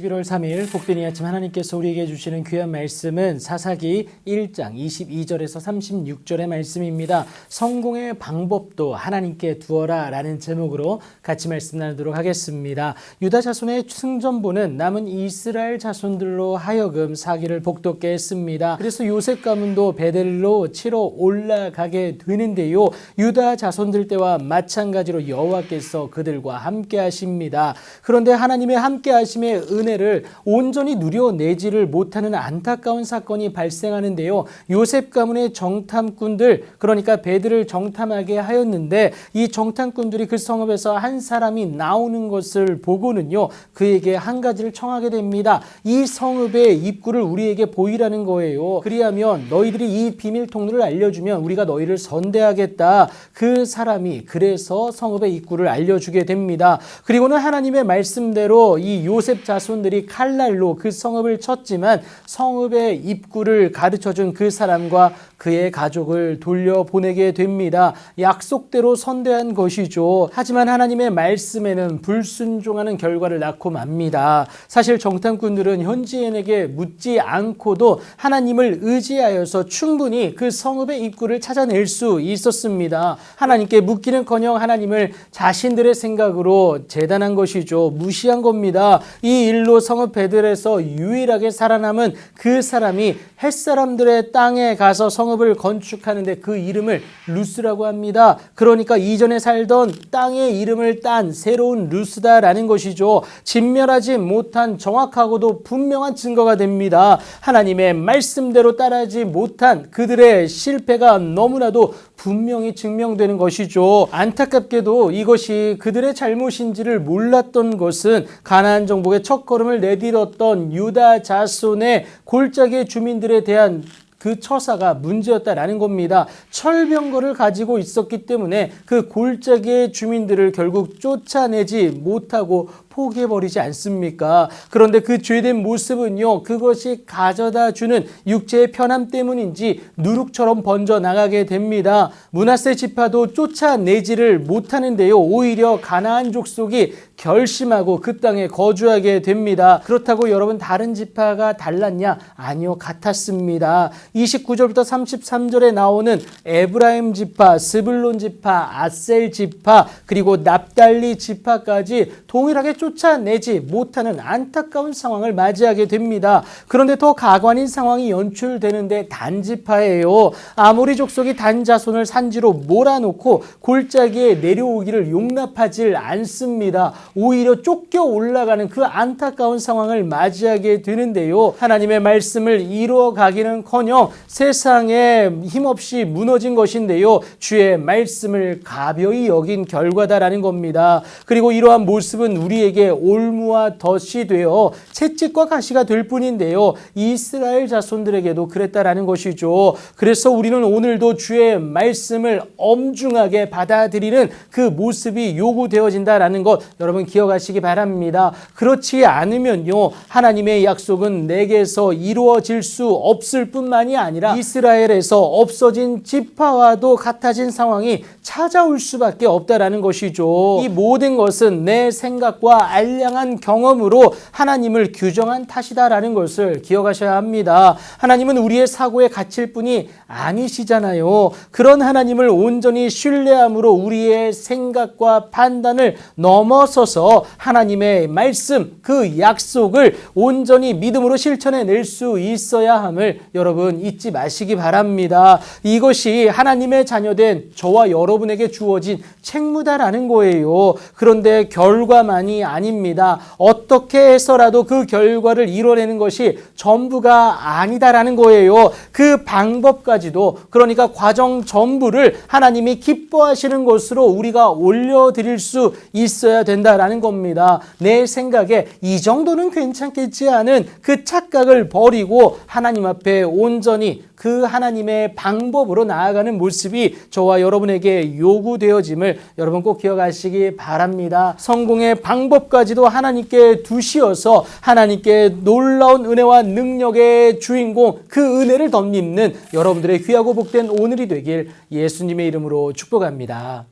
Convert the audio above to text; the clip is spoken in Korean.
11월 3일 복된 이 아침 하나님께서 우리에게 주시는 귀한 말씀은 사사기 1장 22절에서 36절의 말씀입니다. 성공의 방법도 하나님께 두어라 라는 제목으로 같이 말씀 나누도록 하겠습니다. 유다 자손의 승전보는 남은 이스라엘 자손들로 하여금 사기를 복돋게 했습니다. 그래서 요셉 가문도 베델로 치러 올라가게 되는데요. 유다 자손들 때와 마찬가지로 여호와께서 그들과 함께 하십니다. 그런데 하나님의 함께 하심에 은혜를 온전히 누려내지를 못하는 안타까운 사건이 발생하는데요. 요셉 가문의 정탐꾼들, 그러니까 베드를 정탐하게 하였는데 이 정탐꾼들이 그 성읍에서 한 사람이 나오는 것을 보고는요, 그에게 한 가지를 청하게 됩니다. 이 성읍의 입구를 우리에게 보이라는 거예요. 그리하면 너희들이 이 비밀 통로를 알려주면 우리가 너희를 선대하겠다. 그 사람이 그래서 성읍의 입구를 알려주게 됩니다. 그리고는 하나님의 말씀대로 이 요셉 자손들이 칼날로 그 성읍을 쳤지만 성읍의 입구를 가르쳐준 그 사람과 그의 가족을 돌려보내게 됩니다. 약속대로 선대한 것이죠. 하지만 하나님의 말씀에는 불순종하는 결과를 낳고 맙니다. 사실 정탐꾼들은 현지인에게 묻지 않고도 하나님을 의지하여서 충분히 그 성읍의 입구를 찾아낼 수 있었습니다. 하나님께 묻기는커녕 하나님을 자신들의 생각으로 재단한 것이죠. 무시한 겁니다. 이 일로 성읍 베들에서 유일하게 살아남은 그 사람이 햇사람들의 땅에 가서 성읍을 건축하는데 그 이름을 루스라고 합니다. 그러니까 이전에 살던 땅의 이름을 딴 새로운 루스다라는 것이죠. 진멸하지 못한 정확하고도 분명한 증거가 됩니다. 하나님의 말씀대로 따르지 못한 그들의 실패가 너무나도 분명히 증명되는 것이죠. 안타깝게도 이것이 그들의 잘못인지를 몰랐던 것은 가나안 정복의 첫걸음을 내딛었던 유다 자손의 골짜기 주민들에 대한 그 처사가 문제였다라는 겁니다. 철병거를 가지고 있었기 때문에 그 골짜기의 주민들을 결국 쫓아내지 못하고 포기해버리지 않습니까? 그런데 그 죄된 모습은요, 그것이 가져다 주는 육체의 편함 때문인지 누룩처럼 번져나가게 됩니다. 므낫세 지파도 쫓아내지를 못하는데요, 오히려 가나안 족속이 결심하고 그 땅에 거주하게 됩니다. 그렇다고 여러분 다른 지파가 달랐냐? 아니요, 같았습니다. 29절부터 33절에 나오는 에브라임 지파, 스불론 지파, 아셀 지파, 그리고 납달리 지파까지 동일하게 쫓아내지 못하는 안타까운 상황을 맞이하게 됩니다. 그런데 더 가관인 상황이 연출되는데 단 지파예요. 아모리 족속이 단 자손을 산지로 몰아놓고 골짜기에 내려오기를 용납하지 않습니다. 오히려 쫓겨 올라가는 그 안타까운 상황을 맞이하게 되는데요. 하나님의 말씀을 이루어가기는커녕 세상에 힘없이 무너진 것인데요. 주의 말씀을 가벼이 여긴 결과다라는 겁니다. 그리고 이러한 모습은 우리에게 올무와 덫이 되어 채찍과 가시가 될 뿐인데요. 이스라엘 자손들에게도 그랬다라는 것이죠. 그래서 우리는 오늘도 주의 말씀을 엄중하게 받아들이는 그 모습이 요구되어진다라는 것 여러분 기억하시기 바랍니다. 그렇지 않으면요, 하나님의 약속은 내게서 이루어질 수 없을 뿐만이 아니라 이스라엘에서 없어진 지파와도 같아진 상황이 찾아올 수밖에 없다라는 것이죠. 이 모든 것은 내 생각과 알량한 경험으로 하나님을 규정한 탓이다라는 것을 기억하셔야 합니다. 하나님은 우리의 사고에 갇힐 뿐이 아니시잖아요. 그런 하나님을 온전히 신뢰함으로 우리의 생각과 판단을 넘어서서 하나님의 말씀, 그 약속을 온전히 믿음으로 실천해낼 수 있어야 함을 여러분 잊지 마시기 바랍니다. 이것이 하나님의 자녀된 저와 여러분에게 주어진 책무다라는 거예요. 그런데 결과만이 아닙니다. 어떻게 해서라도 그 결과를 이뤄내는 것이 전부가 아니다라는 거예요. 그 방법까지도, 그러니까 과정 전부를 하나님이 기뻐하시는 것으로 우리가 올려드릴 수 있어야 된다라는 겁니다. 내 생각에 이 정도는 괜찮겠지 하는 그 착각을 버리고 하나님 앞에 온전히 그 하나님의 방법으로 나아가는 모습이 저와 여러분에게 요구되어짐을 여러분 꼭 기억하시기 바랍니다. 성공의 방법까지도 하나님께 두시어서 하나님께 놀라운 은혜와 능력의 주인공, 그 은혜를 덧입는 여러분들의 귀하고 복된 오늘이 되길 예수님의 이름으로 축복합니다.